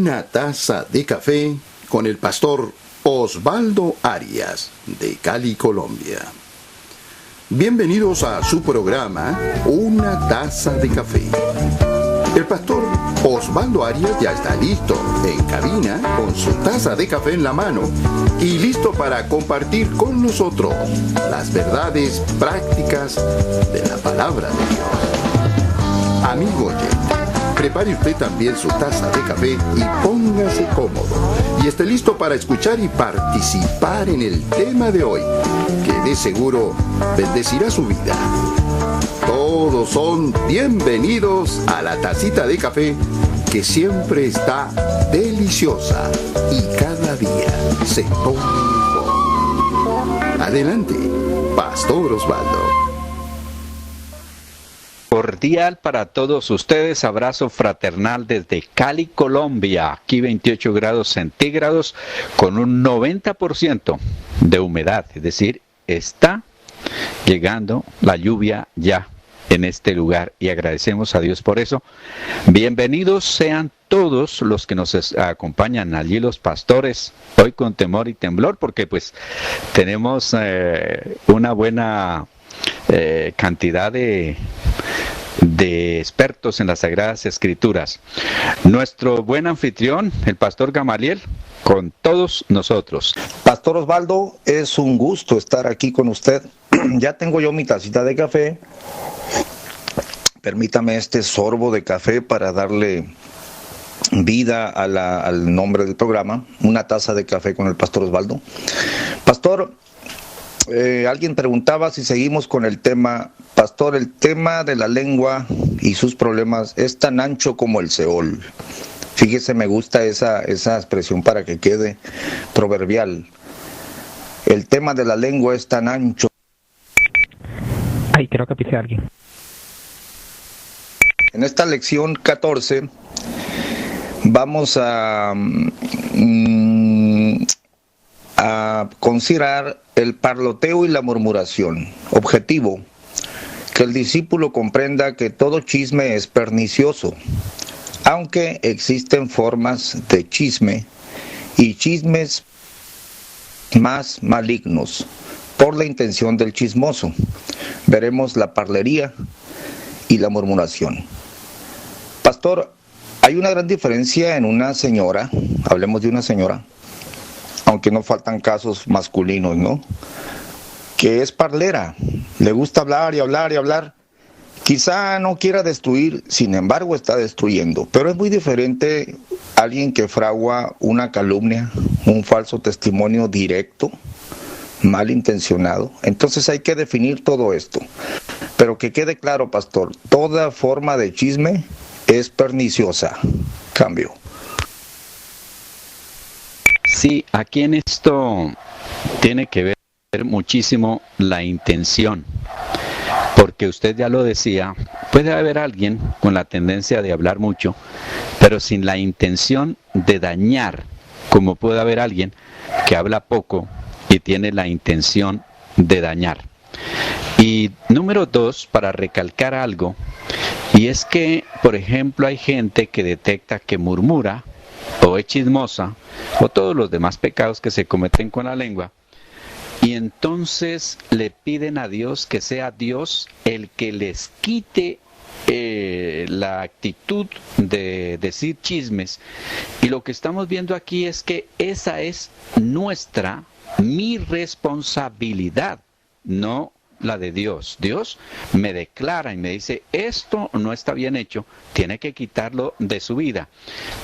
Una taza de café con el pastor Osvaldo Arias, de Cali, Colombia. Bienvenidos a su programa, Una taza de café. El pastor Osvaldo Arias ya está listo, en cabina, con su taza de café en la mano y listo para compartir con nosotros las verdades prácticas de la palabra de Dios. Amigo oyente, prepare usted también su taza de café y póngase cómodo y esté listo para escuchar y participar en el tema de hoy, que de seguro bendecirá su vida. Todos son bienvenidos a la tacita de café, que siempre está deliciosa y cada día se pone mejor. Adelante, Pastor Osvaldo. Cordial para todos ustedes, abrazo fraternal desde Cali, Colombia, aquí 28 grados centígrados con un 90% de humedad, es decir, está llegando la lluvia ya en este lugar y agradecemos a Dios por eso. Bienvenidos sean todos los que nos acompañan allí, los pastores, hoy con temor y temblor, porque pues tenemos una buena cantidad de expertos en las Sagradas Escrituras. Nuestro buen anfitrión, el pastor Gamaliel, con todos nosotros. Pastor Osvaldo, es un gusto estar aquí con usted. Ya tengo yo mi tacita de café. Permítame este sorbo de café para darle vida al nombre del programa, Una taza de café con el pastor Osvaldo. Pastor, alguien preguntaba si seguimos con el tema. Pastor, el tema de la lengua y sus problemas es tan ancho como el Seol. Fíjese, me gusta esa expresión para que quede proverbial. El tema de la lengua es tan ancho. Ay, creo que pise a alguien. En esta lección 14 vamos a considerar el parloteo y la murmuración. Objetivo: que el discípulo comprenda que todo chisme es pernicioso, aunque existen formas de chisme y chismes más malignos por la intención del chismoso. Veremos la parlería y la murmuración. Pastor, hay una gran diferencia en una señora, hablemos de una señora, aunque no faltan casos masculinos, ¿no?, que es parlera, le gusta hablar y hablar y hablar. Quizá no quiera destruir, sin embargo está destruyendo, pero es muy diferente alguien que fragua una calumnia, un falso testimonio directo, malintencionado. Entonces hay que definir todo esto. Pero que quede claro, pastor, toda forma de chisme es perniciosa. Cambio. Sí, aquí en esto tiene que ver muchísimo la intención, porque usted ya lo decía, puede haber alguien con la tendencia de hablar mucho, pero sin la intención de dañar, como puede haber alguien que habla poco y tiene la intención de dañar. Y número 2, para recalcar algo, y es que, por ejemplo, hay gente que detecta que murmura, o es chismosa, o todos los demás pecados que se cometen con la lengua, y entonces le piden a Dios que sea Dios el que les quite la actitud de decir chismes. Y lo que estamos viendo aquí es que esa es mi responsabilidad, no la de Dios. Dios me declara y me dice, esto no está bien hecho, tiene que quitarlo de su vida.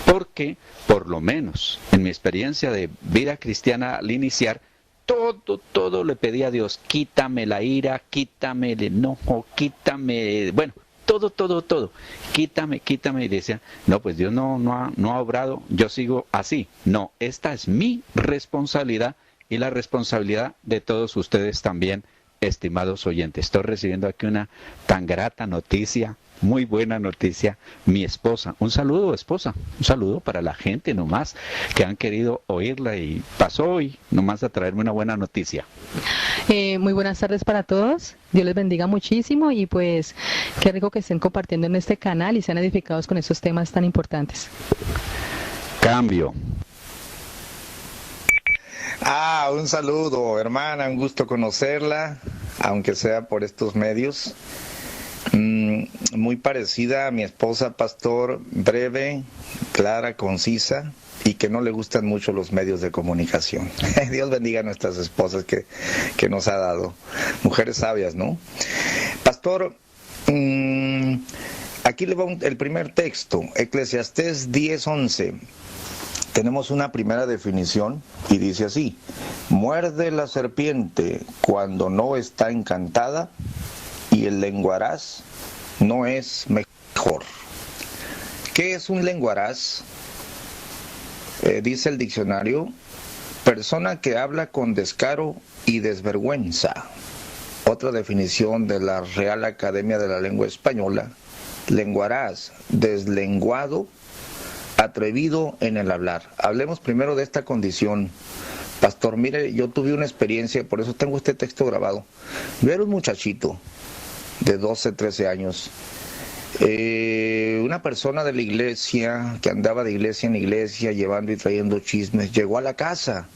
Porque, por lo menos, en mi experiencia de vida cristiana al iniciar, todo le pedí a Dios: quítame la ira, quítame el enojo, quítame, bueno, todo, quítame, y decía, no, pues Dios no ha obrado, yo sigo así. No, esta es mi responsabilidad y la responsabilidad de todos ustedes también, estimados oyentes. Estoy recibiendo aquí una tan grata noticia, muy buena noticia. Mi esposa, un saludo, esposa, un saludo para la gente nomás que han querido oírla y pasó hoy nomás a traerme una buena noticia. Muy buenas tardes para todos, Dios les bendiga muchísimo y pues qué rico que estén compartiendo en este canal y sean edificados con estos temas tan importantes. Cambio. Un saludo, hermana, un gusto conocerla, aunque sea por estos medios. Muy parecida a mi esposa, pastor, breve, clara, concisa, y que no le gustan mucho los medios de comunicación. Dios bendiga a nuestras esposas que nos ha dado. Mujeres sabias, ¿no? Pastor, aquí le va el primer texto, Eclesiastés 10:11. Tenemos una primera definición y dice así: muerde la serpiente cuando no está encantada y el lenguaraz no es mejor. ¿Qué es un lenguaraz? Dice el diccionario: persona que habla con descaro y desvergüenza. Otra definición de la Real Academia de la Lengua Española: lenguaraz, deslenguado, atrevido en el hablar. Hablemos primero de esta condición. Pastor, mire, yo tuve una experiencia, por eso tengo este texto grabado. Yo era un muchachito de 12, 13 años. Una persona de la iglesia, que andaba de iglesia en iglesia, llevando y trayendo chismes, llegó a la casa.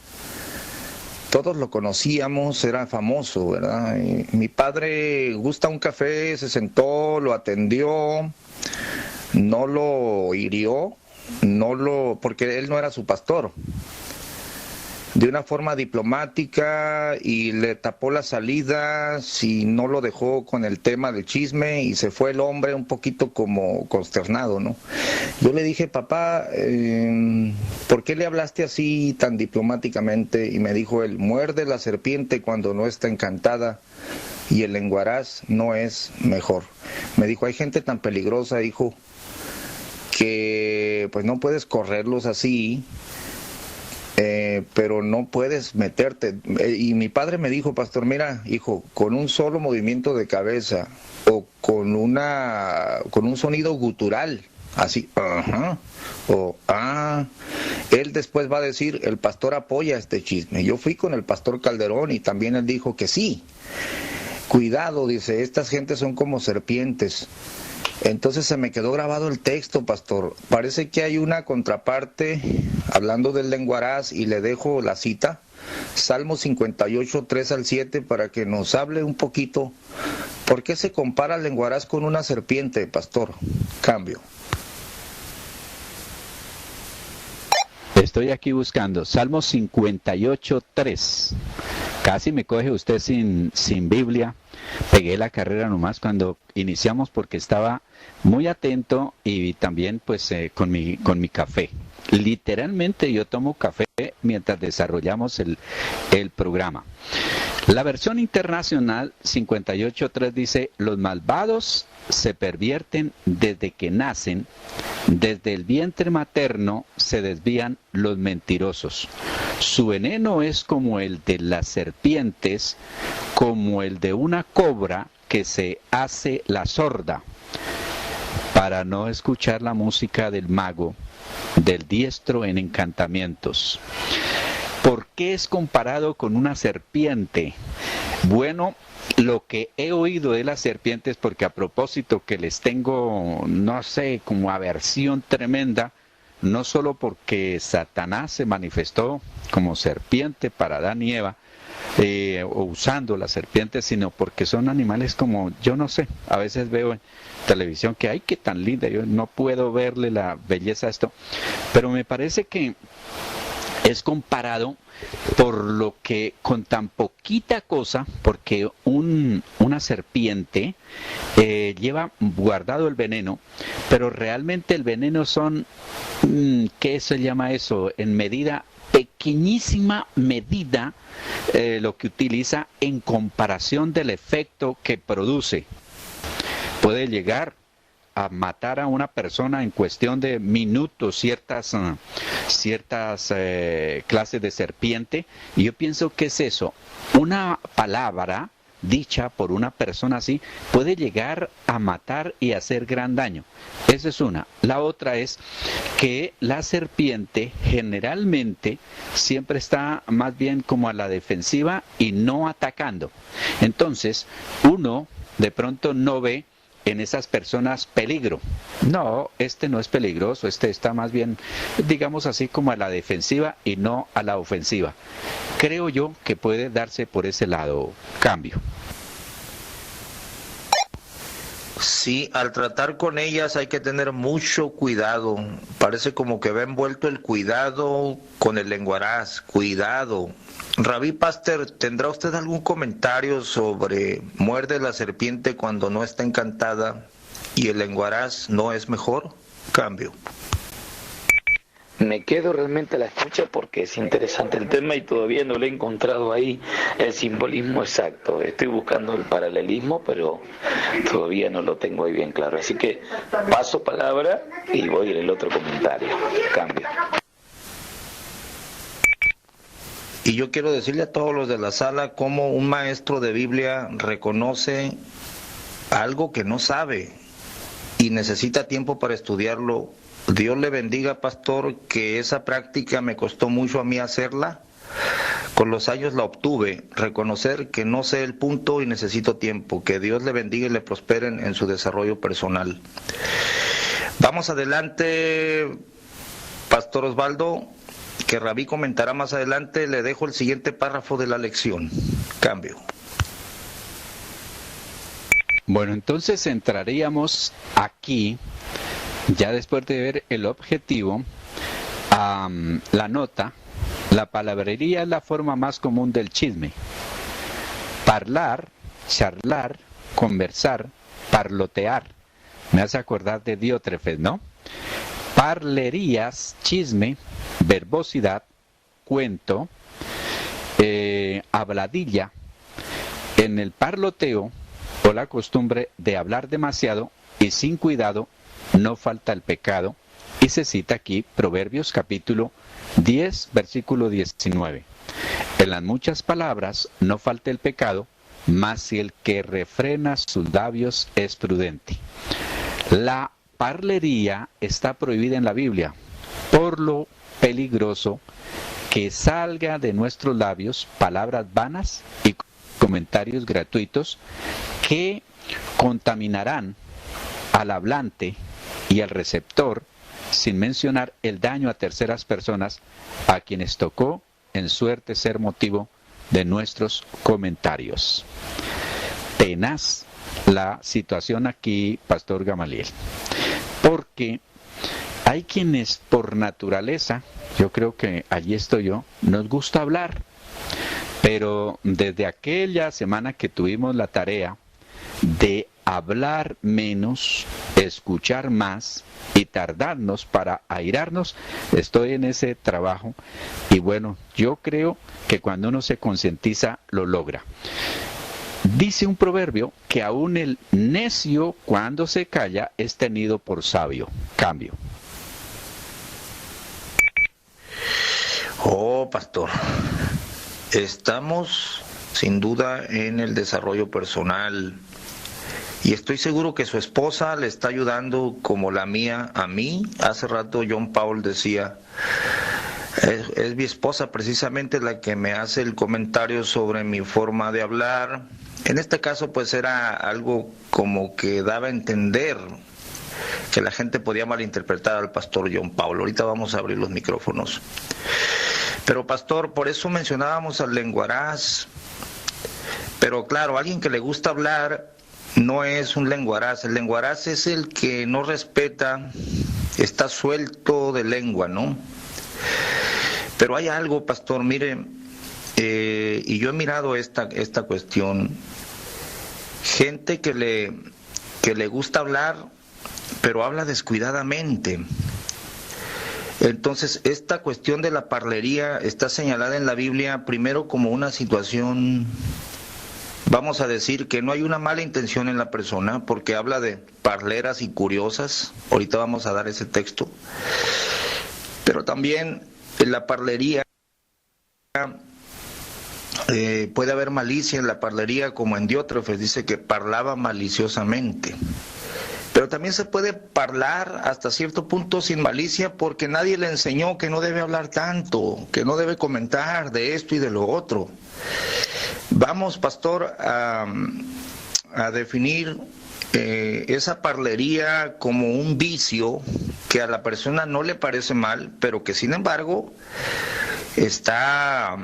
Todos lo conocíamos, era famoso, ¿verdad? Y mi padre gusta un café, se sentó, lo atendió, no lo hirió, porque él no era su pastor. De una forma diplomática, y le tapó las salidas y no lo dejó con el tema del chisme, y se fue el hombre un poquito como consternado, ¿no? Yo le dije: papá, ¿por qué le hablaste así tan diplomáticamente? Y me dijo él: muerde la serpiente cuando no está encantada y el lenguaraz no es mejor. Me dijo: hay gente tan peligrosa, hijo, que pues no puedes correrlos así, pero no puedes meterte. Y mi padre me dijo: pastor, mira, hijo, con un solo movimiento de cabeza o con un sonido gutural, así, o él después va a decir: el pastor apoya este chisme. Yo fui con el pastor Calderón y también él dijo que sí. Cuidado, dice, estas gentes son como serpientes. Entonces se me quedó grabado el texto, pastor. Parece que hay una contraparte hablando del lenguaraz, y le dejo la cita, Salmo 58, 3-7, para que nos hable un poquito. ¿Por qué se compara el lenguaraz con una serpiente, pastor? Cambio. Estoy aquí buscando Salmo 58:3. Casi me coge usted sin Biblia. Pegué la carrera nomás cuando iniciamos porque estaba muy atento, y también pues con mi café. Literalmente yo tomo café mientras desarrollamos el programa. La versión internacional 58:3 dice: los malvados se pervierten desde que nacen, desde el vientre materno se desvían los mentirosos. Su veneno es como el de las serpientes, como el de una cobra que se hace la sorda para no escuchar la música del mago, del diestro en encantamientos. ¿Por qué es comparado con una serpiente? Bueno, lo que he oído de las serpientes, porque a propósito que les tengo, no sé, como aversión tremenda, no solo porque Satanás se manifestó como serpiente para Adán y Eva, o usando la serpiente, sino porque son animales como, yo no sé, a veces veo en televisión que, ay, qué tan linda, yo no puedo verle la belleza a esto, pero me parece que es comparado por lo que con tan poquita cosa, porque una serpiente lleva guardado el veneno, pero realmente el veneno son, ¿qué se llama eso? En medida, pequeñísima medida, lo que utiliza en comparación del efecto que produce. Puede llegar a matar a una persona en cuestión de minutos, ciertas clases de serpiente, y yo pienso que es eso, una palabra dicha por una persona así puede llegar a matar y hacer gran daño. Esa es una. La otra es que la serpiente generalmente siempre está más bien como a la defensiva y no atacando. Entonces, uno de pronto no ve en esas personas peligro. No, este no es peligroso, este está más bien, digamos así, como a la defensiva y no a la ofensiva. Creo yo que puede darse por ese lado. Cambio. Sí, al tratar con ellas hay que tener mucho cuidado. Parece como que va envuelto el cuidado con el lenguaraz. Cuidado. Rabí Pastor, ¿tendrá usted algún comentario sobre muerde la serpiente cuando no está encantada y el lenguaraz no es mejor? Cambio. Me quedo realmente a la escucha porque es interesante el tema y todavía no le he encontrado ahí el simbolismo exacto. Estoy buscando el paralelismo, pero todavía no lo tengo ahí bien claro. Así que paso palabra y voy en el otro comentario. Cambio. Y yo quiero decirle a todos los de la sala cómo un maestro de Biblia reconoce algo que no sabe y necesita tiempo para estudiarlo. Dios le bendiga, pastor, que esa práctica me costó mucho a mí hacerla. Con los años la obtuve, reconocer que no sé el punto y necesito tiempo. Que Dios le bendiga y le prospere en su desarrollo personal. Vamos adelante, pastor Osvaldo, que Rabí comentará más adelante. Le dejo el siguiente párrafo de la lección. Cambio. Bueno, entonces entraríamos aquí, ya después de ver el objetivo, la nota. La palabrería es la forma más común del chisme. Parlar, charlar, conversar, parlotear. Me hace acordar de Diótrefes, ¿no? Parlerías, chisme, verbosidad, cuento, habladilla. En el parloteo, o la costumbre de hablar demasiado y sin cuidado, no falta el pecado, y se cita aquí Proverbios capítulo 10, versículo 19. En las muchas palabras no falta el pecado, mas si el que refrena sus labios es prudente. La parlería está prohibida en la Biblia, por lo peligroso que salga de nuestros labios palabras vanas y comentarios gratuitos que contaminarán al hablante y al receptor, sin mencionar el daño a terceras personas a quienes tocó en suerte ser motivo de nuestros comentarios. Tenaz la situación aquí, Pastor Gamaliel, porque hay quienes por naturaleza, yo creo que allí estoy yo, nos gusta hablar, pero desde aquella semana que tuvimos la tarea de hablar menos, escuchar más y tardarnos para airarnos, estoy en ese trabajo y bueno, yo creo que cuando uno se concientiza lo logra. Dice un proverbio que aún el necio cuando se calla es tenido por sabio. Cambio. Oh, pastor, estamos sin duda en el desarrollo personal. Y estoy seguro que su esposa le está ayudando como la mía a mí. Hace rato John Paul decía, es mi esposa precisamente la que me hace el comentario sobre mi forma de hablar. En este caso pues era algo como que daba a entender que la gente podía malinterpretar al pastor John Paul. Ahorita vamos a abrir los micrófonos. Pero pastor, por eso mencionábamos al lenguaraz. Pero claro, alguien que le gusta hablar no es un lenguaraz. El lenguaraz es el que no respeta, está suelto de lengua, ¿no? Pero hay algo, pastor, mire, y yo he mirado esta cuestión. Gente que le gusta hablar, pero habla descuidadamente. Entonces, esta cuestión de la parlería está señalada en la Biblia primero como una situación, vamos a decir que no hay una mala intención en la persona, porque habla de parleras y curiosas. Ahorita vamos a dar ese texto. Pero también en la parlería puede haber malicia en la parlería, como en Diótrefes dice que parlaba maliciosamente. Pero también se puede hablar hasta cierto punto sin malicia, porque nadie le enseñó que no debe hablar tanto, que no debe comentar de esto y de lo otro. Vamos, pastor, a definir esa parlería como un vicio que a la persona no le parece mal, pero que sin embargo está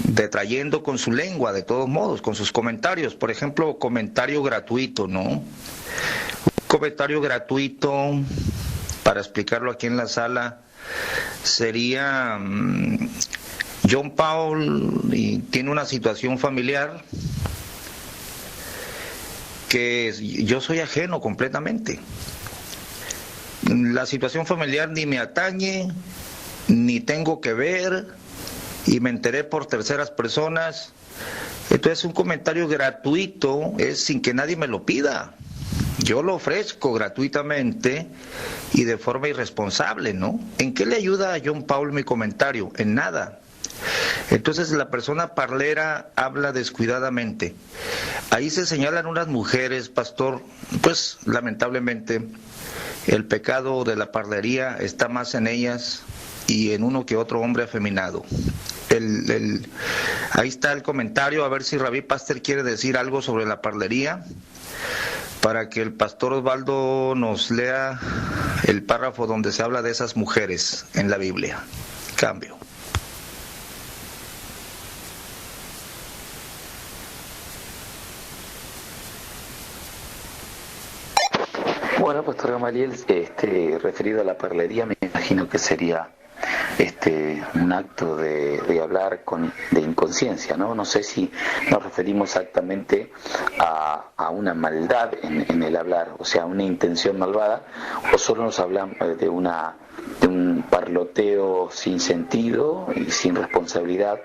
detrayendo con su lengua, de todos modos, con sus comentarios. Por ejemplo, comentario gratuito, ¿no? Un comentario gratuito, para explicarlo aquí en la sala, sería John Paul y tiene una situación familiar que yo soy ajeno completamente. La situación familiar ni me atañe, ni tengo que ver, y me enteré por terceras personas. Entonces un comentario gratuito es sin que nadie me lo pida. Yo lo ofrezco gratuitamente y de forma irresponsable, ¿no? ¿En qué le ayuda a John Paul mi comentario? En nada. Entonces la persona parlera habla descuidadamente. Ahí se señalan unas mujeres, pastor, pues lamentablemente el pecado de la parlería está más en ellas y en uno que otro hombre afeminado. Ahí está el comentario, a ver si Rabí Pastor quiere decir algo sobre la parlería, para que el pastor Osvaldo nos lea el párrafo donde se habla de esas mujeres en la Biblia. Cambio. Bueno, Pastor Gamaliel, referido a la parlería, me imagino que sería un acto de hablar de inconsciencia, ¿no? No sé si nos referimos exactamente a una maldad en el hablar, o sea, una intención malvada, o solo nos hablamos de un parloteo sin sentido y sin responsabilidad,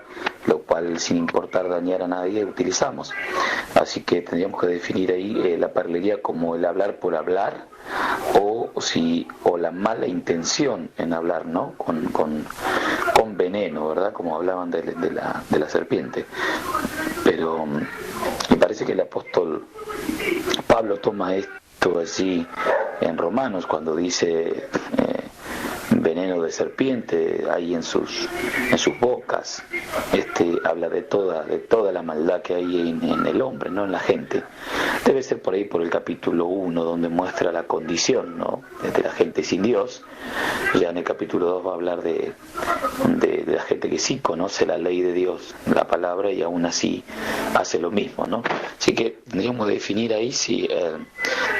lo cual, sin importar dañar a nadie, utilizamos. Así que tendríamos que definir ahí la parlería como el hablar por hablar, o la mala intención en hablar, ¿no? Con veneno, ¿verdad? Como hablaban de la serpiente. Pero me parece que el apóstol Pablo toma esto así en Romanos, cuando dice veneno de serpiente hay en sus bocas. Habla de toda la maldad que hay en el hombre, no en la gente. Debe ser por ahí, por el capítulo 1, donde muestra la condición, ¿no?, de la gente sin Dios. Ya en el capítulo 2 va a hablar de la gente que sí conoce la ley de Dios, la palabra, y aún así hace lo mismo, ¿no? Así que tendríamos que definir ahí si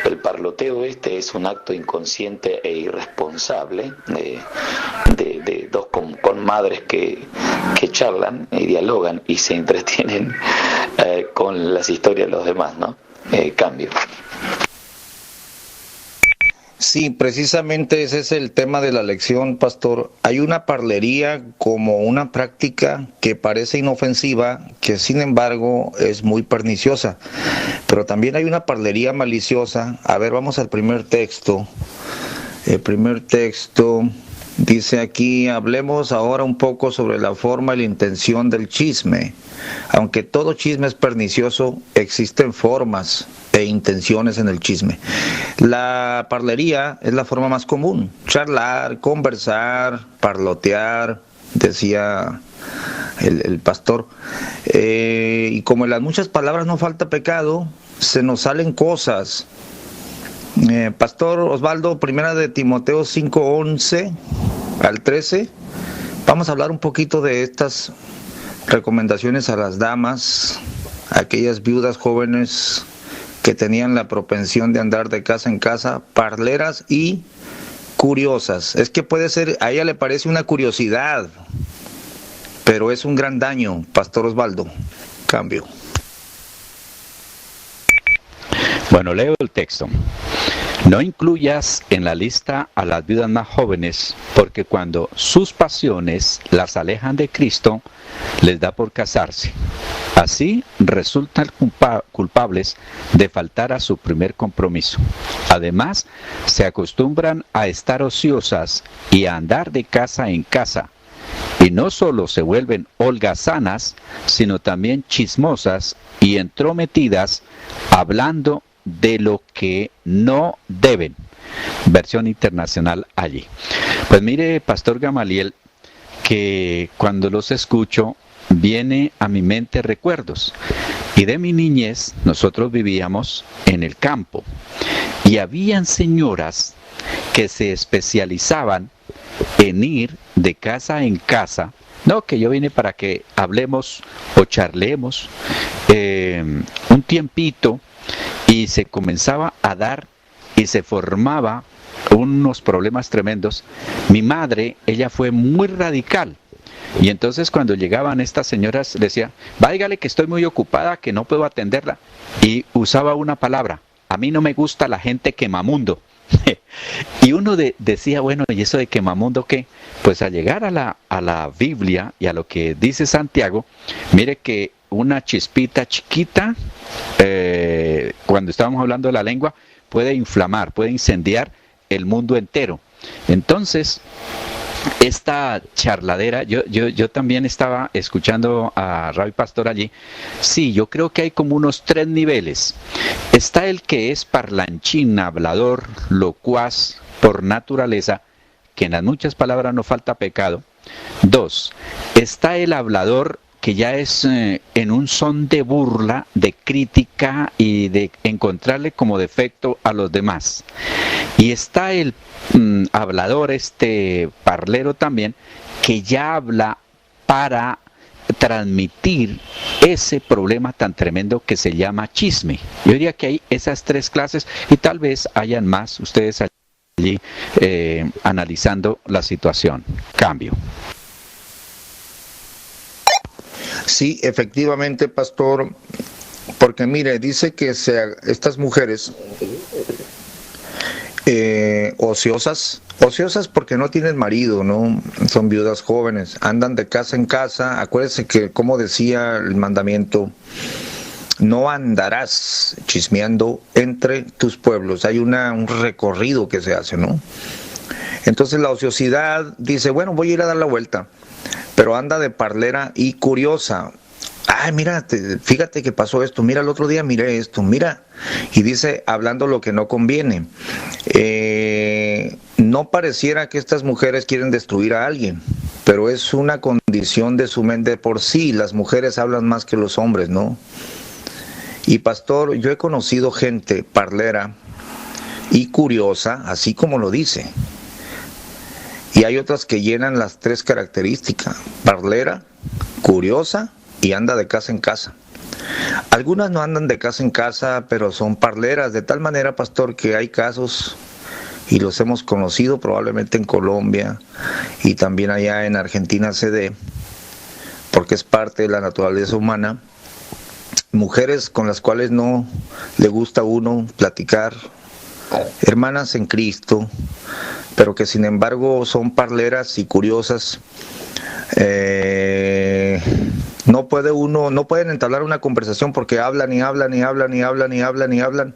el parloteo es un acto inconsciente e irresponsable de dos con madres que charlan y dialogan y se entretienen con las historias de los demás, ¿no? Cambio. Sí, precisamente ese es el tema de la lección, pastor. Hay una parlería como una práctica que parece inofensiva, que sin embargo es muy perniciosa. Pero también hay una parlería maliciosa. A ver, vamos al primer texto. El primer texto dice aquí: hablemos ahora un poco sobre la forma y la intención del chisme. Aunque todo chisme es pernicioso, existen formas e intenciones en el chisme. La parlería es la forma más común: charlar, conversar, parlotear, decía el pastor. Y como en las muchas palabras no falta pecado, se nos salen cosas. Pastor Osvaldo, primera de Timoteo 5:11 al 13, vamos a hablar un poquito de estas recomendaciones a las damas, aquellas viudas jóvenes que tenían la propensión de andar de casa en casa, parleras y curiosas. Es que puede ser, a ella le parece una curiosidad, pero es un gran daño, Pastor Osvaldo. Cambio. Bueno, leo el texto. No incluyas en la lista a las viudas más jóvenes, porque cuando sus pasiones las alejan de Cristo, les da por casarse. Así resultan culpables de faltar a su primer compromiso. Además, se acostumbran a estar ociosas y a andar de casa en casa. Y no solo se vuelven holgazanas, sino también chismosas y entrometidas, hablando de lo que no deben. Versión internacional allí. Pues mire, Pastor Gamaliel, que cuando los escucho viene a mi mente recuerdos. Y de mi niñez nosotros vivíamos en el campo y habían señoras que se especializaban en ir de casa en casa. No, que yo vine para que hablemos o charlemos un tiempito, y se comenzaba a dar y se formaba unos problemas tremendos. Mi madre, ella fue muy radical. Y entonces cuando llegaban estas señoras decía, váigale que estoy muy ocupada, que no puedo atenderla. Y usaba una palabra: a mí no me gusta la gente quemamundo. Y uno decía, bueno, ¿y eso de quemamundo qué? Pues al llegar a la Biblia y a lo que dice Santiago, mire que una chispita chiquita, cuando estábamos hablando de la lengua, puede inflamar, puede incendiar el mundo entero. Entonces, esta charladera, yo también estaba escuchando a Rabbi Pastor allí. Sí, yo creo que hay como unos 3 niveles. Está el que es parlanchín, hablador, locuaz por naturaleza, que en las muchas palabras no falta pecado. 2, está el hablador que ya es en un son de burla, de crítica y de encontrarle como defecto a los demás. Y está el hablador, parlero también, que ya habla para transmitir ese problema tan tremendo que se llama chisme. Yo diría que hay esas 3 clases y tal vez hayan más ustedes allí analizando la situación. Cambio. Sí, efectivamente, pastor, porque mire, dice que estas mujeres ociosas porque no tienen marido, ¿no? Son viudas jóvenes, andan de casa en casa. Acuérdense que, como decía el mandamiento, no andarás chismeando entre tus pueblos. Hay un recorrido que se hace, ¿no? Entonces la ociosidad dice, bueno, voy a ir a dar la vuelta, pero anda de parlera y curiosa. Ay, mira, fíjate que pasó esto, mira, el otro día miré esto, mira. Y dice, hablando lo que no conviene. No pareciera que estas mujeres quieren destruir a alguien, pero es una condición de su mente. Por sí, las mujeres hablan más que los hombres, ¿no? Y pastor, yo he conocido gente parlera y curiosa, así como lo dice. Y hay otras que llenan las 3 características: parlera, curiosa y anda de casa en casa. Algunas no andan de casa en casa, pero son parleras, de tal manera, pastor, que hay casos, y los hemos conocido probablemente en Colombia y también allá en Argentina se dé, porque es parte de la naturaleza humana, mujeres con las cuales no le gusta a uno platicar, hermanas en Cristo, pero que sin embargo son parleras y curiosas. No pueden entablar una conversación porque hablan y hablan y hablan y hablan y hablan y hablan,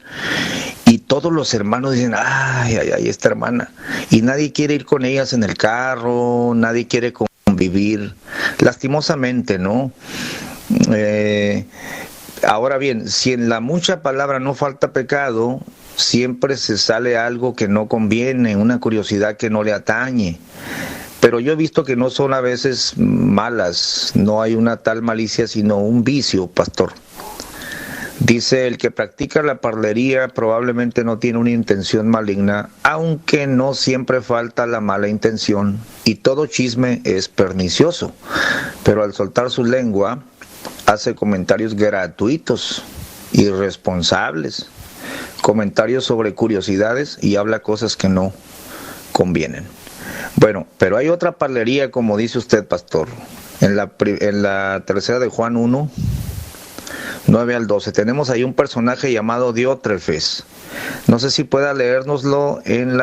y todos los hermanos dicen, ay, esta hermana, y nadie quiere ir con ellas en el carro, nadie quiere convivir, lastimosamente, ¿no? Ahora bien, si en la mucha palabra no falta pecado, siempre se sale algo que no conviene, una curiosidad que no le atañe. Pero yo he visto que no son a veces malas, no hay una tal malicia, sino un vicio, pastor. Dice, el que practica la parlería probablemente no tiene una intención maligna, aunque no siempre falta la mala intención, y todo chisme es pernicioso, pero al soltar su lengua hace comentarios gratuitos, irresponsables, comentarios sobre curiosidades y habla cosas que no convienen. Bueno, pero hay otra parlería, como dice usted, pastor. En la tercera de Juan 1, 9 al 12, tenemos ahí un personaje llamado Diótrefes. No sé si pueda leérnoslo en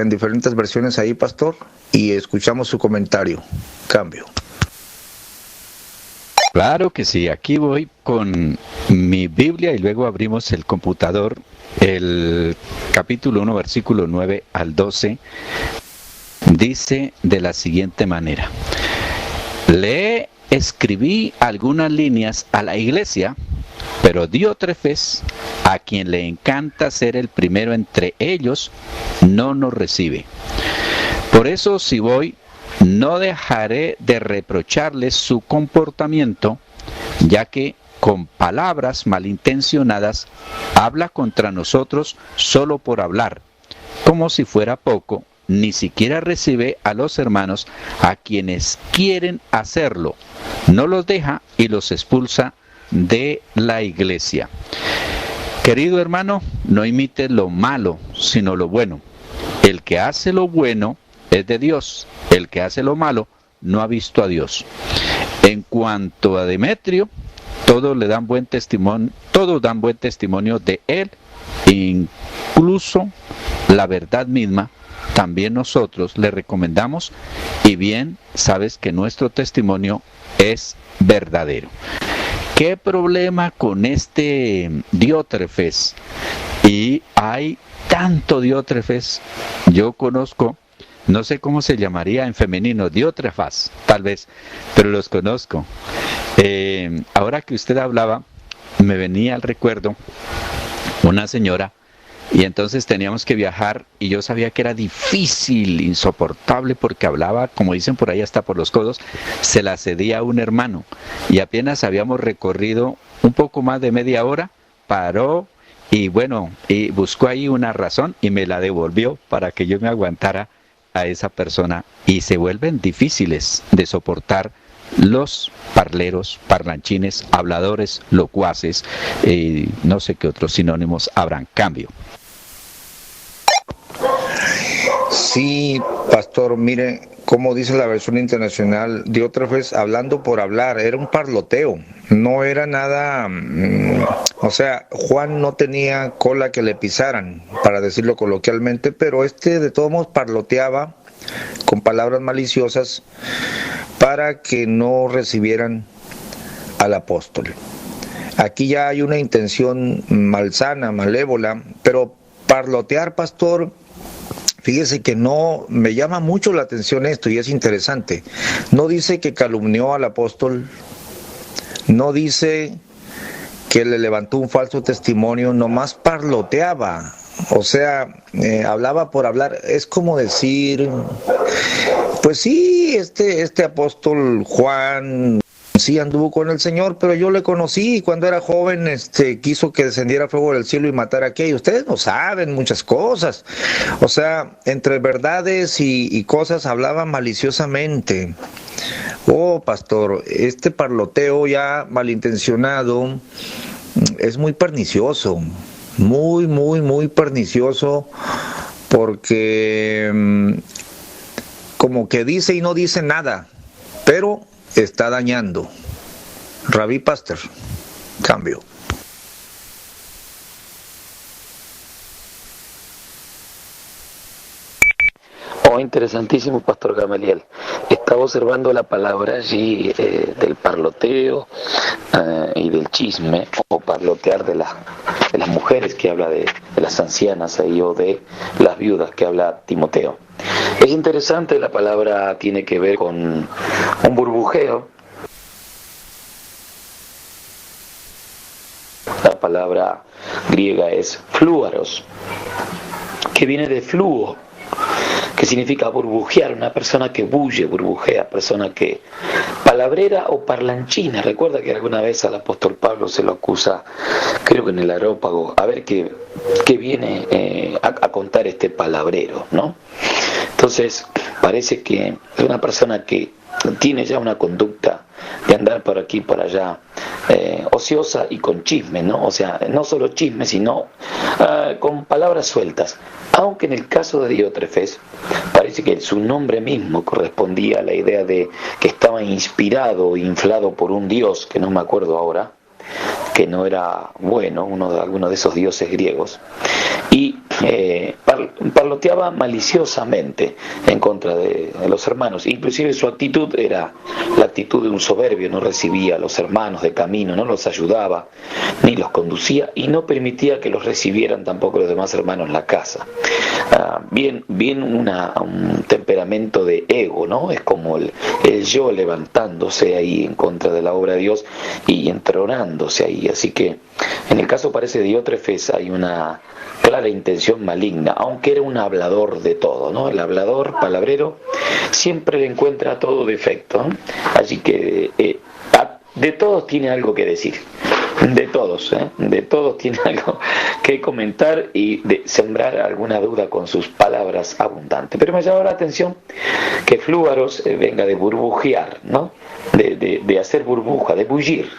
diferentes versiones ahí, pastor, y escuchamos su comentario. Cambio. Claro que sí, aquí voy con mi Biblia y luego abrimos el computador, el capítulo 1, versículo 9 al 12. Dice de la siguiente manera: le escribí algunas líneas a la iglesia, pero Diótrefes, a quien le encanta ser el primero entre ellos, no nos recibe. Por eso, si voy, no dejaré de reprocharles su comportamiento, ya que con palabras malintencionadas habla contra nosotros solo por hablar, como si fuera poco. Ni siquiera recibe a los hermanos a quienes quieren hacerlo, no los deja y los expulsa de la iglesia. Querido hermano, no imites lo malo, sino lo bueno. El que hace lo bueno es de Dios, el que hace lo malo no ha visto a Dios. En cuanto a Demetrio, todos dan buen testimonio de él, incluso la verdad misma. También nosotros le recomendamos, y bien sabes que nuestro testimonio es verdadero. ¿Qué problema con este Diótrefes? Y hay tanto Diótrefes, yo conozco, no sé cómo se llamaría en femenino, Diótrefas, tal vez, pero los conozco. Ahora que usted hablaba, me venía al recuerdo una señora, y entonces teníamos que viajar, y yo sabía que era difícil, insoportable, porque hablaba, como dicen por ahí, hasta por los codos. Se la cedía a un hermano, y apenas habíamos recorrido un poco más de media hora, paró, y bueno, y buscó ahí una razón, y me la devolvió para que yo me aguantara a esa persona, y se vuelven difíciles de soportar los parleros, parlanchines, habladores, locuaces, no sé qué otros sinónimos habrán. Cambio. Sí, pastor, mire, como dice la versión internacional, Diótrefes hablando por hablar, era un parloteo, no era nada, o sea, Juan no tenía cola que le pisaran, para decirlo coloquialmente, pero de todos modos parloteaba con palabras maliciosas para que no recibieran al apóstol. Aquí ya hay una intención malsana, malévola, pero parlotear, pastor, fíjese que no, me llama mucho la atención esto y es interesante. No dice que calumnió al apóstol, no dice que le levantó un falso testimonio, nomás parloteaba. O sea, hablaba por hablar. Es como decir, pues sí, este apóstol Juan sí anduvo con el Señor, pero yo le conocí cuando era joven, quiso que descendiera fuego del cielo y matara a aquello. Ustedes no saben muchas cosas. O sea, entre verdades y cosas hablaba maliciosamente. Oh, pastor, este parloteo ya malintencionado es muy pernicioso. Muy, muy, muy pernicioso, porque como que dice y no dice nada, pero está dañando. Rabí Pastor, cambio. Oh, interesantísimo, Pastor Gamaliel. Estaba observando la palabra allí del parloteo y del chisme, o parlotear de las mujeres que habla de las ancianas ahí, o de las viudas que habla Timoteo. Es interesante, la palabra tiene que ver con un burbujeo. La palabra griega es fluaros, que viene de fluo, que significa burbujear, una persona que bulle, burbujea, persona que palabrera o parlanchina. Recuerda que alguna vez al apóstol Pablo se lo acusa, creo que en el Areópago, a ver qué viene a contar este palabrero, ¿no? Entonces parece que es una persona que tiene ya una conducta de andar por aquí y por allá, ociosa y con chisme, ¿no? O sea, no solo chisme, sino con palabras sueltas. Aunque en el caso de Diótrefes, parece que su nombre mismo correspondía a la idea de que estaba inspirado o inflado por un dios, que no me acuerdo ahora, que no era bueno, alguno de esos dioses griegos, y parloteaba maliciosamente en contra de los hermanos. Inclusive su actitud era la actitud de un soberbio, no recibía a los hermanos de camino, no los ayudaba, ni los conducía, y no permitía que los recibieran tampoco los demás hermanos en la casa. Bien un temperamento de ego, ¿no? Es como el yo levantándose ahí en contra de la obra de Dios y entronándose ahí. Así que en el caso, parece, de Diótrefes hay una clara intención maligna, aunque era un hablador de todo, ¿no? El hablador, palabrero, siempre le encuentra todo defecto, ¿no? Así que de todos tiene algo que decir. de todos tiene algo que comentar y de sembrar alguna duda con sus palabras abundantes. Pero me llamó la atención que flúvaros venga de burbujear, ¿no? De hacer burbuja, de bullir.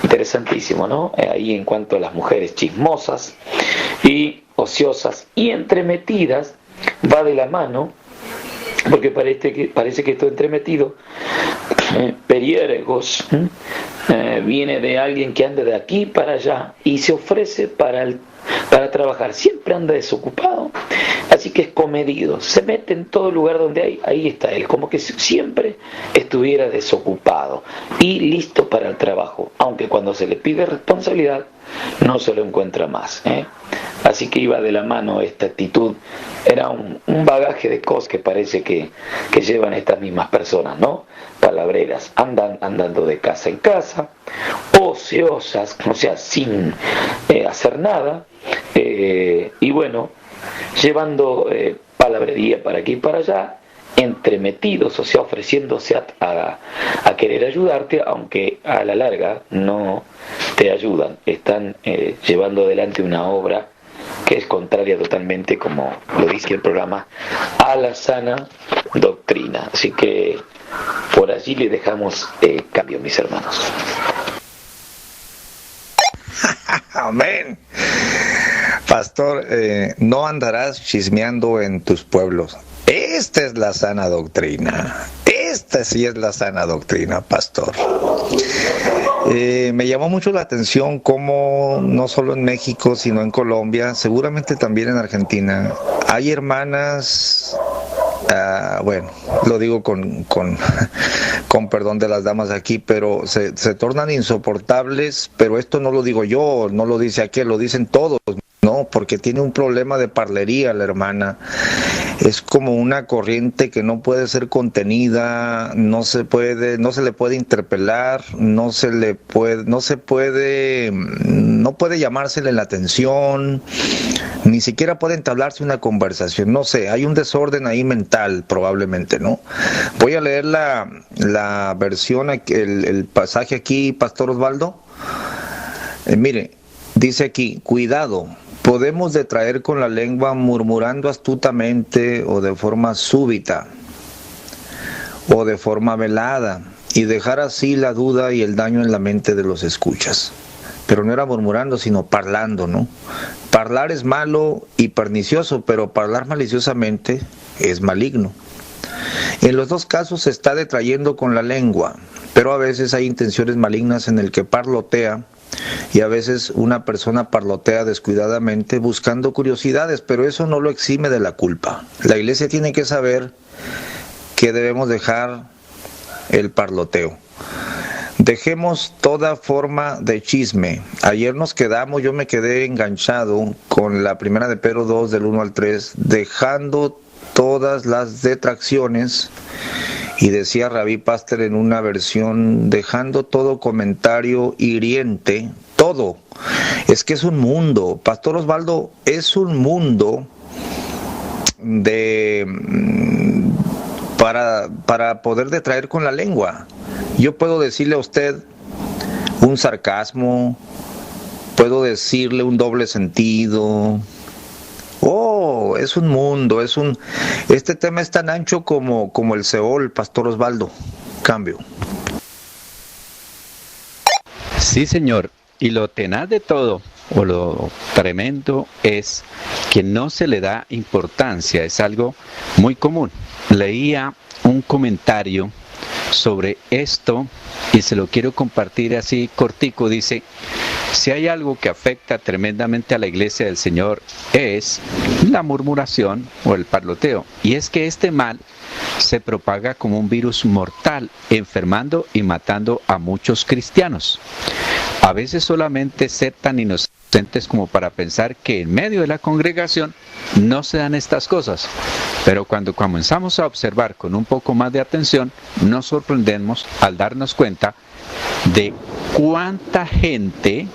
Interesantísimo, ¿no? Ahí en cuanto a las mujeres chismosas y ociosas y entremetidas, va de la mano, porque parece que esto entremetido, periérgos, viene de alguien que anda de aquí para allá y se ofrece para trabajar, siempre anda desocupado, así que es comedido, se mete en todo lugar donde ahí está él, como que siempre estuviera desocupado y listo para el trabajo, aunque cuando se le pide responsabilidad no se lo encuentra más, Así que iba de la mano esta actitud, era un bagaje de cosas que parece que llevan estas mismas personas, ¿no? Palabreras, andando de casa en casa, ociosas, o sea, sin hacer nada, y bueno, llevando palabrería para aquí y para allá, entremetidos, o sea, ofreciéndose a querer ayudarte, aunque a la larga no te ayudan, están llevando adelante una obra que es contraria totalmente, como lo dice el programa, a la sana doctrina. Así que por allí le dejamos cambio, mis hermanos. Amén. Pastor, no andarás chismeando en tus pueblos. Esta es la sana doctrina. Esta sí es la sana doctrina, pastor. Me llamó mucho la atención cómo no solo en México, sino en Colombia, seguramente también en Argentina, hay hermanas, bueno, lo digo con perdón de las damas aquí, pero se tornan insoportables, pero esto no lo digo yo, no lo dice aquel, lo dicen todos, ¿no? Porque tiene un problema de parlería la hermana. Es como una corriente que no puede ser contenida, no se le puede interpelar, no puede llamársele la atención, ni siquiera puede entablarse una conversación, no sé, hay un desorden ahí mental probablemente, ¿no? Voy a leer la versión, el pasaje aquí, Pastor Osvaldo. Mire, dice aquí, cuidado. Podemos detraer con la lengua murmurando astutamente o de forma súbita o de forma velada y dejar así la duda y el daño en la mente de los escuchas. Pero no era murmurando, sino parlando, ¿no? Parlar es malo y pernicioso, pero parlar maliciosamente es maligno. En los dos casos se está detrayendo con la lengua, pero a veces hay intenciones malignas en el que parlotea. Y a veces una persona parlotea descuidadamente buscando curiosidades, pero eso no lo exime de la culpa. La iglesia tiene que saber que debemos dejar el parloteo. Dejemos toda forma de chisme. Ayer yo me quedé enganchado con la primera de Pedro 2 del 1 al 3, dejando todas las detracciones. Y decía Rabí Pastor en una versión, dejando todo comentario hiriente, todo. Es que es un mundo, Pastor Osvaldo, es un mundo para poder detraer con la lengua. Yo puedo decirle a usted un sarcasmo, puedo decirle un doble sentido. Oh, es un mundo, este tema es tan ancho como el Seol, Pastor Osvaldo. Cambio. Sí, señor. Y lo tenaz de todo, o lo tremendo, es que no se le da importancia. Es algo muy común. Leía un comentario sobre esto y se lo quiero compartir así cortico. Dice: si hay algo que afecta tremendamente a la iglesia del Señor es la murmuración o el parloteo. Y es que este mal se propaga como un virus mortal, enfermando y matando a muchos cristianos. A veces solamente ser tan inocentes como para pensar que en medio de la congregación no se dan estas cosas. Pero cuando comenzamos a observar con un poco más de atención, nos sorprendemos al darnos cuenta de cuánta gente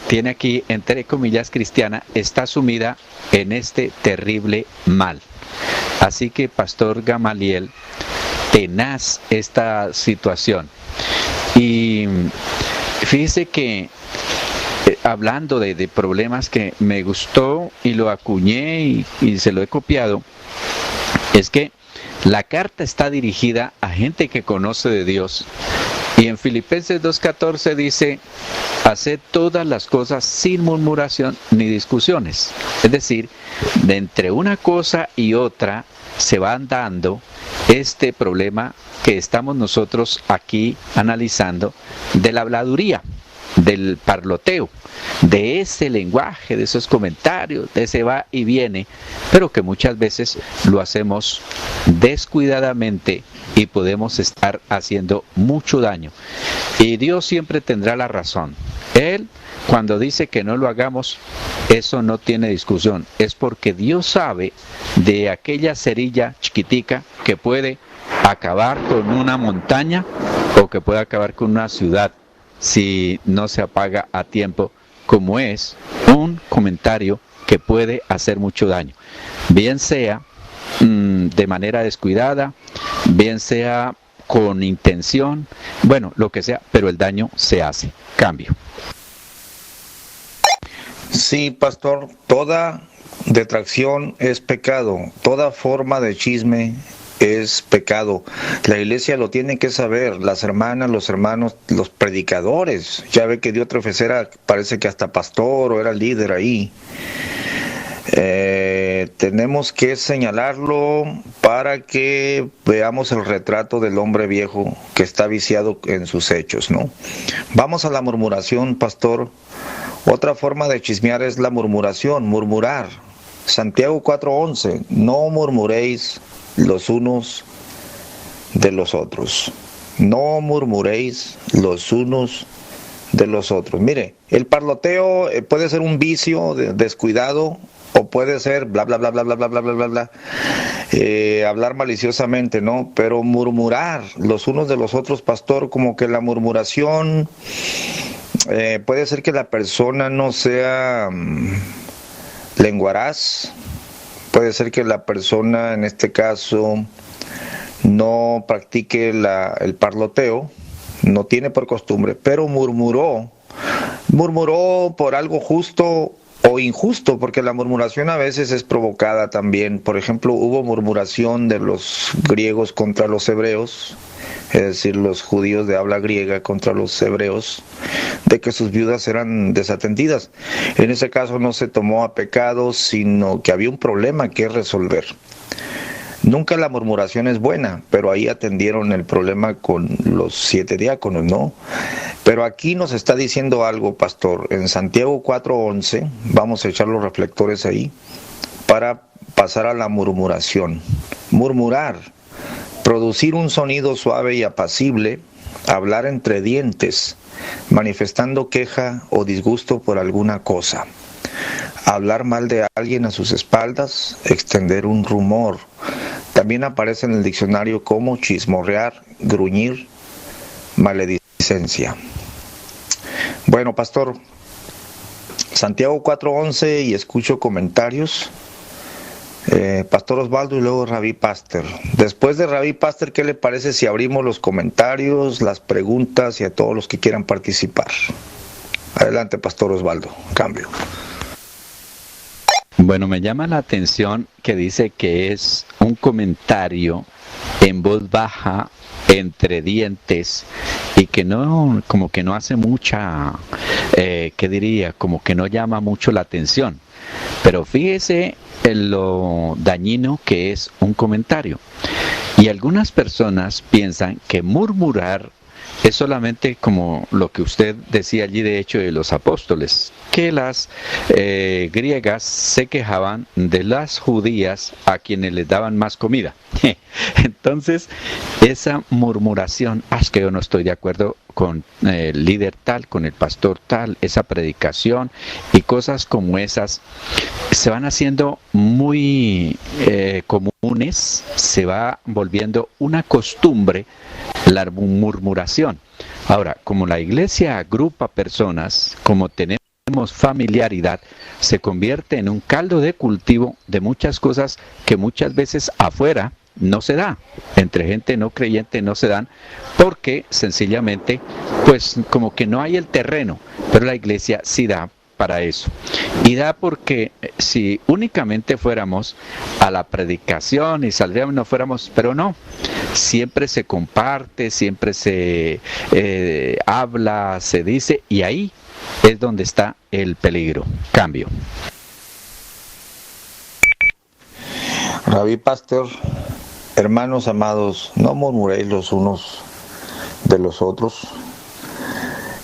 tiene aquí, entre comillas, cristiana, está sumida en este terrible mal. Así que, Pastor Gamaliel, tenaz esta situación. Y fíjese que hablando de problemas que me gustó y lo acuñé y se lo he copiado, es que la carta está dirigida a gente que conoce de Dios. Y en Filipenses 2:14 dice, haced todas las cosas sin murmuración ni discusiones. Es decir, de entre una cosa y otra se van dando este problema que estamos nosotros aquí analizando de la habladuría, del parloteo, de ese lenguaje, de esos comentarios, de ese va y viene, pero que muchas veces lo hacemos descuidadamente y podemos estar haciendo mucho daño. Y Dios siempre tendrá la razón. Él, cuando dice que no lo hagamos, eso no tiene discusión. Es porque Dios sabe de aquella cerilla chiquitica que puede acabar con una montaña o que puede acabar con una ciudad si no se apaga a tiempo, como es un comentario que puede hacer mucho daño, bien sea de manera descuidada, bien sea con intención, bueno, lo que sea, pero el daño se hace. Cambio. Sí, pastor, toda detracción es pecado, toda forma de chisme es pecado. La iglesia lo tiene que saber, las hermanas, los hermanos, los predicadores. Ya ve que Diótrefes era, parece que hasta pastor o era líder ahí. Tenemos que señalarlo para que veamos el retrato del hombre viejo que está viciado en sus hechos, ¿no? Vamos a la murmuración, pastor. Otra forma de chismear es la murmuración, murmurar. Santiago 4:11, no murmuréis los unos de los otros. No murmuréis los unos de los otros. Mire, el parloteo puede ser un vicio descuidado o puede ser bla bla bla bla bla bla bla bla bla, hablar maliciosamente, ¿no? Pero murmurar los unos de los otros, pastor, como que la murmuración puede ser que la persona no sea lenguaraz. Puede ser que la persona, en este caso, no practique el parloteo, no tiene por costumbre, pero murmuró por algo justo o injusto, porque la murmuración a veces es provocada también. Por ejemplo, hubo murmuración de los griegos contra los hebreos, es decir, los judíos de habla griega contra los hebreos, de que sus viudas eran desatendidas. En ese caso no se tomó a pecado, sino que había un problema que resolver. Nunca la murmuración es buena, pero ahí atendieron el problema con los 7 diáconos, ¿no? Pero aquí nos está diciendo algo, pastor. En Santiago 4:11, vamos a echar los reflectores ahí, para pasar a la murmuración. Murmurar, producir un sonido suave y apacible, hablar entre dientes, manifestando queja o disgusto por alguna cosa. Hablar mal de alguien a sus espaldas, extender un rumor. También aparece en el diccionario como chismorrear, gruñir, maledicencia. Bueno, pastor, Santiago 4:11 y escucho comentarios. Pastor Osvaldo y luego Rabí Pastor. Después de Rabí Pastor, ¿qué le parece si abrimos los comentarios, las preguntas y a todos los que quieran participar? Adelante, Pastor Osvaldo. Cambio. Bueno, me llama la atención que dice que es un comentario en voz baja, entre dientes, y que no, como que no hace mucha, ¿qué diría? Como que no llama mucho la atención. Pero fíjese en lo dañino que es un comentario. Y algunas personas piensan que murmurar es solamente como lo que usted decía allí, de hecho, de los apóstoles, que las griegas se quejaban de las judías a quienes les daban más comida. Entonces, esa murmuración, es que yo no estoy de acuerdo con el líder tal, con el pastor tal, esa predicación y cosas como esas se van haciendo muy comunes, se va volviendo una costumbre la murmuración. Ahora, como la iglesia agrupa personas, como tenemos familiaridad, se convierte en un caldo de cultivo de muchas cosas que muchas veces afuera no se da. Entre gente no creyente no se dan porque sencillamente, pues como que no hay el terreno, pero la iglesia sí da para eso. Y da porque si únicamente fuéramos a la predicación y saldríamos, no fuéramos, pero no, siempre se comparte, siempre se habla, se dice, y ahí es donde está el peligro. Cambio. Rabí Pastor, hermanos amados, no murmuréis los unos de los otros.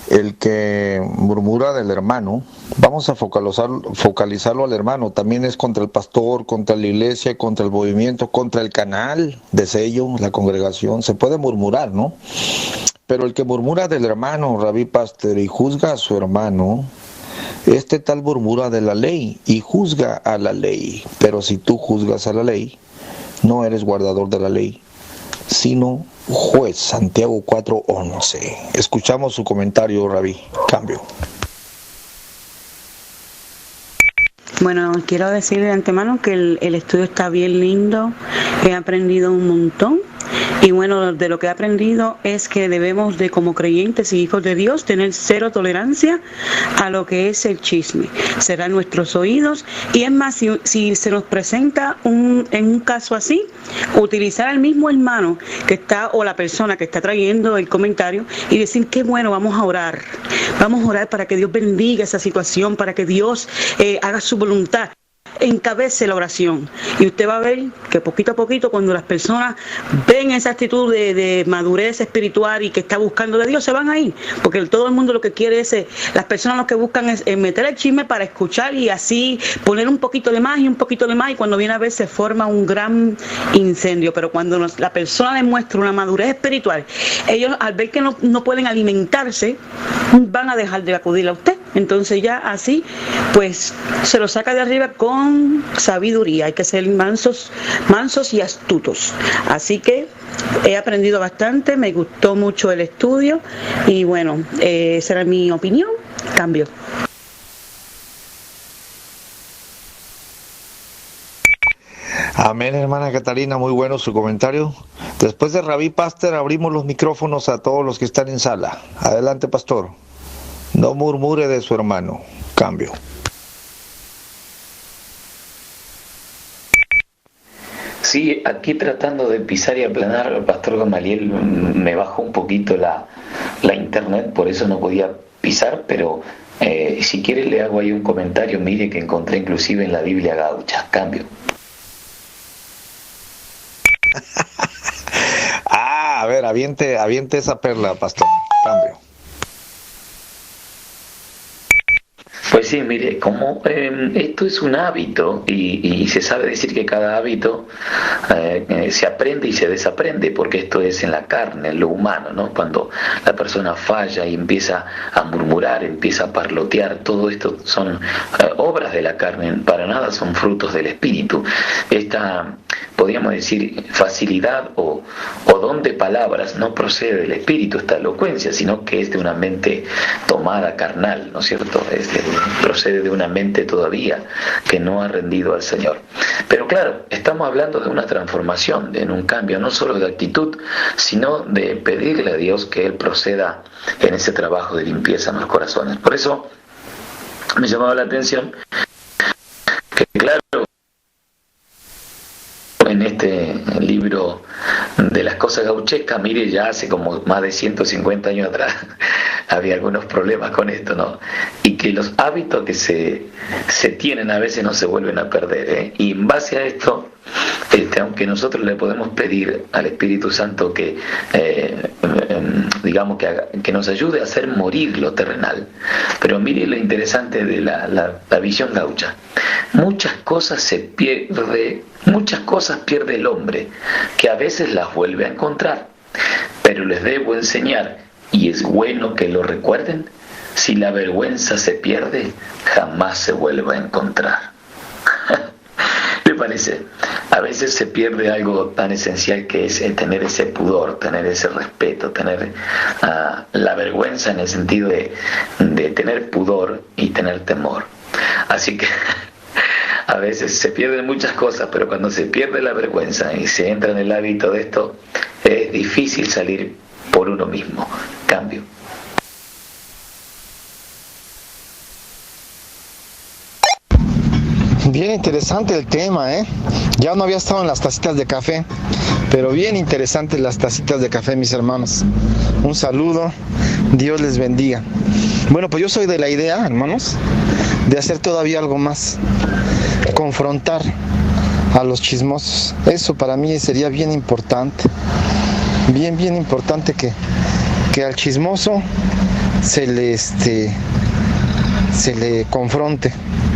El que murmura del hermano, vamos a focalizarlo al hermano, también es contra el pastor, contra la iglesia, contra el movimiento, contra el canal de sello, la congregación. Se puede murmurar, ¿no? Pero el que murmura del hermano, Rabí Pastor, y juzga a su hermano, este tal murmura de la ley y juzga a la ley. Pero si tú juzgas a la ley, no eres guardador de la ley, sino juez. Santiago 4:11. Escuchamos su comentario, Rabí. Cambio. Bueno, quiero decir de antemano que el estudio está bien lindo, he aprendido un montón. Y bueno, de lo que he aprendido es que debemos de, como creyentes y hijos de Dios, tener cero tolerancia a lo que es el chisme. Cerrar nuestros oídos y es más, si se nos presenta en un caso así, utilizar al mismo hermano que está o la persona que está trayendo el comentario y decir que bueno, vamos a orar para que Dios bendiga esa situación, para que Dios haga su voluntad. Encabece la oración y usted va a ver que poquito a poquito, cuando las personas ven esa actitud de madurez espiritual y que está buscando de Dios, se van a ir, porque todo el mundo lo que quiere es, las personas lo que buscan es meter el chisme para escuchar y así poner un poquito de más y un poquito de más, y cuando viene a ver se forma un gran incendio. Pero cuando la persona demuestra una madurez espiritual, ellos al ver que no pueden alimentarse, van a dejar de acudir a usted. Entonces ya así pues se lo saca de arriba con sabiduría. Hay que ser mansos y astutos. Así que he aprendido bastante, me gustó mucho el estudio y bueno, esa era mi opinión. Cambio. Amén, hermana Catalina, muy bueno su comentario. Después de Rabí Pastor abrimos los micrófonos a todos los que están en sala. Adelante, pastor. No murmure de su hermano. Cambio. Sí, aquí tratando de pisar y aplanar, el pastor Gamaliel me bajó un poquito la internet, por eso no podía pisar, pero si quiere le hago ahí un comentario, mire, que encontré inclusive en la Biblia Gaucha. Cambio. A ver, aviente esa perla, pastor. Cambio. Pues sí, mire, como esto es un hábito y se sabe decir que cada hábito se aprende y se desaprende, porque esto es en la carne, en lo humano, ¿no? Cuando la persona falla y empieza a murmurar, empieza a parlotear, todo esto son obras de la carne, para nada son frutos del espíritu. Esta, podríamos decir, facilidad o don de palabras no procede del espíritu, esta elocuencia, sino que es de una mente tomada carnal, ¿no es cierto? Procede de una mente todavía que no ha rendido al Señor. Pero claro, estamos hablando de una transformación, de un cambio, no solo de actitud, sino de pedirle a Dios que Él proceda en ese trabajo de limpieza en los corazones. Por eso me llamaba la atención que, claro, en este libro de las cosas gauchescas, mire, ya hace como más de 150 años atrás había algunos problemas con esto, ¿no? Y que los hábitos que se tienen a veces no se vuelven a perder, ¿eh? Y en base a esto, aunque nosotros le podemos pedir al Espíritu Santo que digamos que nos ayude a hacer morir lo terrenal, pero mire lo interesante de la visión gaucha. Muchas cosas pierde el hombre, que a veces las vuelve a encontrar, pero les debo enseñar, y es bueno que lo recuerden: si la vergüenza se pierde, jamás se vuelve a encontrar. ¿Le parece? A veces se pierde algo tan esencial que es tener ese pudor, tener ese respeto, tener la vergüenza en el sentido de tener pudor y tener temor. Así que A veces se pierden muchas cosas, pero cuando se pierde la vergüenza y se entra en el hábito de esto, es difícil salir por uno mismo. Cambio. Bien interesante el tema, ¿eh? Ya no había estado en las tacitas de café, pero bien interesantes las tacitas de café, mis hermanos. Un saludo, Dios les bendiga. Bueno, pues yo soy de la idea, hermanos, de hacer todavía algo más, confrontar a los chismosos. Eso para mí sería bien importante, bien importante que al chismoso se le confronte.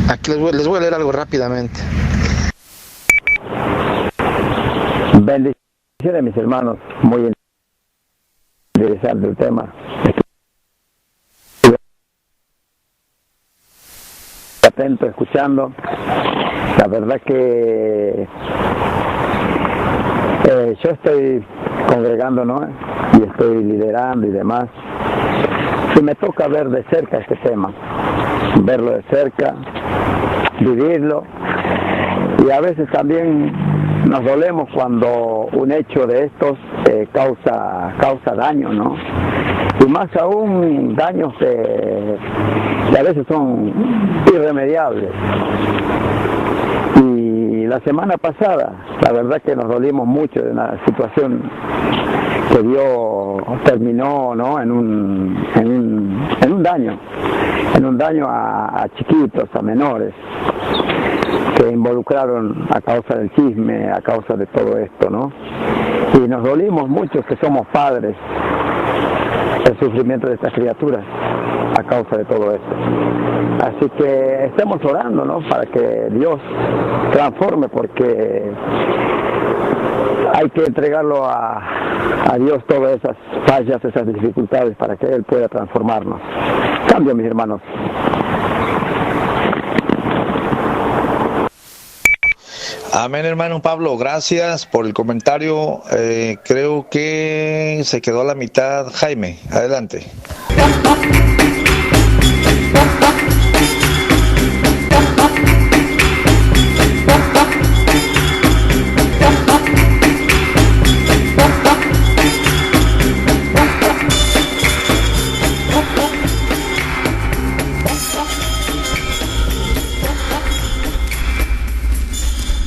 Aquí les voy a leer algo rápidamente. Bendiciones, mis hermanos. Muy interesante el tema. Estoy atento, escuchando. La verdad que yo estoy congregando, ¿no? Y estoy liderando y demás. Y me toca ver de cerca este tema. Verlo de cerca, vivirlo, y a veces también nos dolemos cuando un hecho de estos causa daño, ¿no? Y más aún daños que a veces son irremediables. Y la semana pasada, la verdad que nos dolimos mucho de una situación que terminó, ¿no? en un daño a chiquitos, a menores, que involucraron a causa del chisme, a causa de todo esto, ¿no? Y nos dolimos muchos que somos padres el sufrimiento de estas criaturas a causa de todo esto. Así que estemos orando, ¿no? Para que Dios transforme, porque hay que entregarlo a Dios todas esas fallas, esas dificultades, para que Él pueda transformarnos. Cambio, mis hermanos. Amén, hermano Pablo, gracias por el comentario. Creo que se quedó a la mitad Jaime. Adelante.